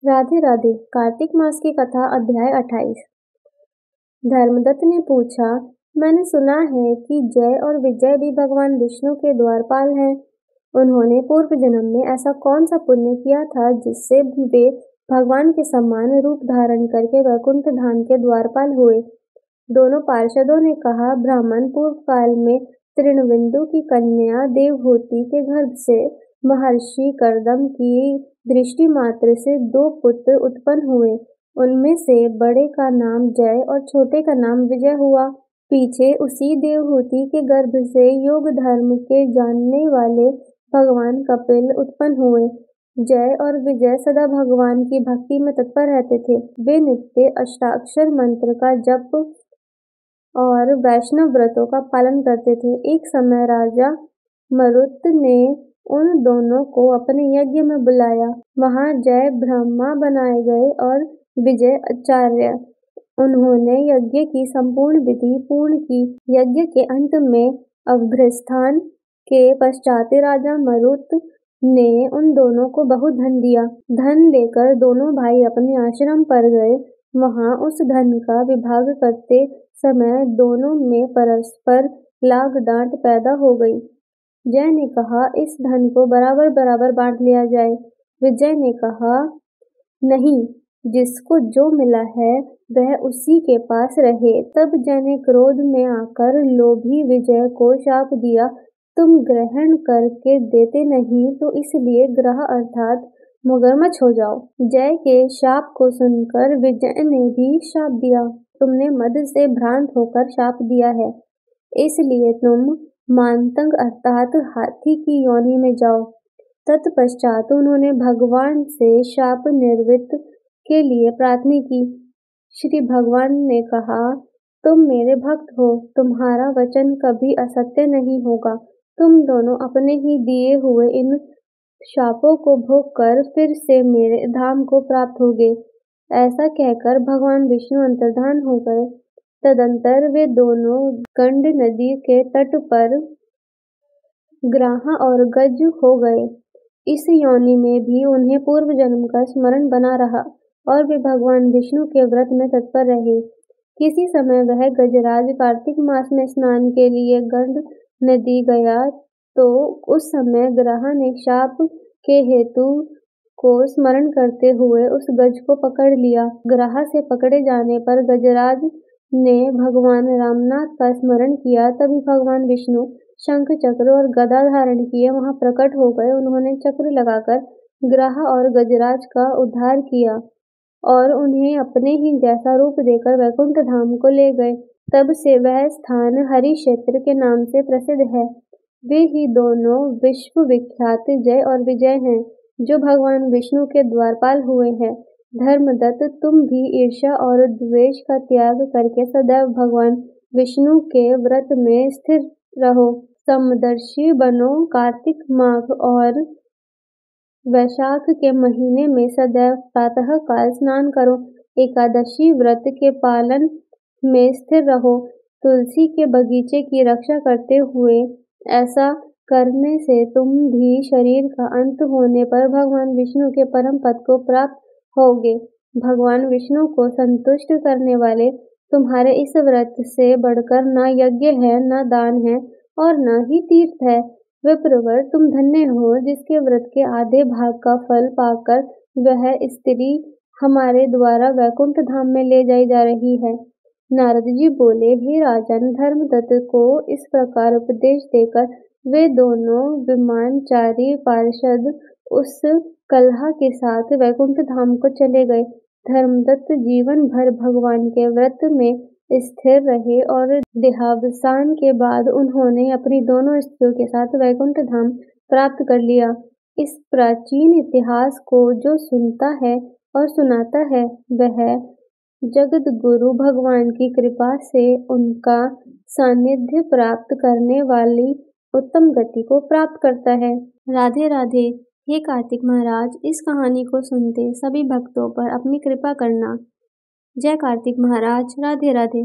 राधे राधे। कार्तिक मास की कथा अध्याय 28। धर्मदत्त ने पूछा, मैंने सुना है कि जय और विजय भी भगवान विष्णु के द्वारपाल हैं। उन्होंने पूर्व जन्म में ऐसा कौन सा पुण्य किया था जिससे वे भगवान के समान रूप धारण करके वैकुंठ धाम के द्वारपाल हुए। दोनों पार्षदों ने कहा, ब्राह्मण पूर्व काल में तृणबिंदु की कन्या देवहूति के गर्भ से महर्षि कर्दम की दृष्टि मात्र से 2 पुत्र उत्पन्न हुए। उनमें से बड़े का नाम जय और छोटे का नाम विजय हुआ। पीछे उसी देवहूति के गर्भ से योग धर्म के जानने वाले भगवान कपिल उत्पन्न हुए। जय और विजय सदा भगवान की भक्ति में तत्पर रहते थे। वे नित्य अष्टाक्षर मंत्र का जप और वैष्णव व्रतों का पालन करते थे। एक समय राजा मरुत ने उन दोनों को अपने यज्ञ में बुलाया। वहां जय ब्रह्मा बनाए गए और विजय आचार्य। उन्होंने यज्ञ की संपूर्ण विधि पूर्ण की। यज्ञ के अंत में अभ्रस्थान के पश्चात राजा मरुत ने उन दोनों को बहुत धन दिया। धन लेकर दोनों भाई अपने आश्रम पर गए। वहां उस धन का विभाग करते समय दोनों में परस्पर लाग डांट पैदा हो गई। जय ने कहा, इस धन को बराबर बराबर बांट लिया जाए। विजय ने कहा, नहीं, जिसको जो मिला है वह उसी के पास रहे। तब जय ने क्रोध में आकर लोभी विजय को शाप दिया, तुम ग्रहण करके देते नहीं तो इसलिए ग्रह अर्थात मगरमच्छ हो जाओ। जय के शाप को सुनकर विजय ने भी शाप दिया, तुमने मद से भ्रांत होकर शाप दिया है, इसलिए तुम मानतंग अर्थात हाथी की योनि में जाओ। तत्पश्चात उन्होंने भगवान से शाप निवृत्त के लिए प्रार्थना की। श्री भगवान ने कहा, तुम मेरे भक्त हो, तुम्हारा वचन कभी असत्य नहीं होगा। तुम दोनों अपने ही दिए हुए इन शापों को भोग कर फिर से मेरे धाम को प्राप्त होगे। ऐसा कहकर भगवान विष्णु अंतर्धान हो गए। तदंतर वे दोनों गंड नदी के तट पर ग्राह और गज हो गए। इस योनि में भी उन्हें पूर्व जन्म का स्मरण बना रहा और वे भगवान विष्णु के व्रत में तत्पर रहे। किसी समय वह गजराज कार्तिक मास में स्नान के लिए गंड नदी गया तो उस समय ग्रह ने शाप के हेतु को स्मरण करते हुए उस गज को पकड़ लिया। ग्रह से पकड़े जाने पर गजराज ने भगवान रामनाथ का स्मरण किया। तभी भगवान विष्णु शंख चक्र और गदा धारण किए वहां प्रकट हो गए। उन्होंने चक्र लगाकर ग्रह और गजराज का उद्धार किया और उन्हें अपने ही जैसा रूप देकर वैकुंठ धाम को ले गए। तब से वह स्थान हरि क्षेत्र के नाम से प्रसिद्ध है। वे ही दोनों विश्व विख्यात जय और विजय हैं, जो भगवान विष्णु के द्वारपाल हुए हैं। धर्मदत्त, तुम भी ईर्ष्या और द्वेष का त्याग करके सदैव भगवान विष्णु के व्रत में स्थिर रहो। समदर्शी बनो। कार्तिक माघ और वैशाख के महीने में सदैव प्रातः काल स्नान करो। एकादशी व्रत के पालन में स्थिर रहो। तुलसी के बगीचे की रक्षा करते हुए ऐसा करने से तुम भी शरीर का अंत होने पर भगवान विष्णु के परम पद को प्राप्त होगे। भगवान विष्णु को संतुष्ट करने वाले तुम्हारे इस व्रत से बढ़कर न यज्ञ है, न दान है और न ही तीर्थ है। विप्रवर, तुम धन्य हो जिसके व्रत के आधे भाग का फल पाकर वह स्त्री हमारे द्वारा वैकुंठ धाम में ले जाई जा रही है। नारद जी बोले, हे राजन, धर्मदत्त को इस प्रकार उपदेश देकर वे दोनों विमानचारी पार्षद उस कलह के साथ वैकुंठ धाम को चले गए। धर्मदत्त जीवन भर भगवान के व्रत में स्थिर रहे और देहावसान के बाद उन्होंने अपनी दोनों स्त्रियों के साथ वैकुंठ धाम प्राप्त कर लिया। इस प्राचीन इतिहास को जो सुनता है और सुनाता है वह जगत गुरु भगवान की कृपा से उनका सानिध्य प्राप्त करने वाली उत्तम गति को प्राप्त करता है। राधे राधे। हे कार्तिक महाराज, इस कहानी को सुनते सभी भक्तों पर अपनी कृपा करना। जय कार्तिक महाराज। राधे राधे।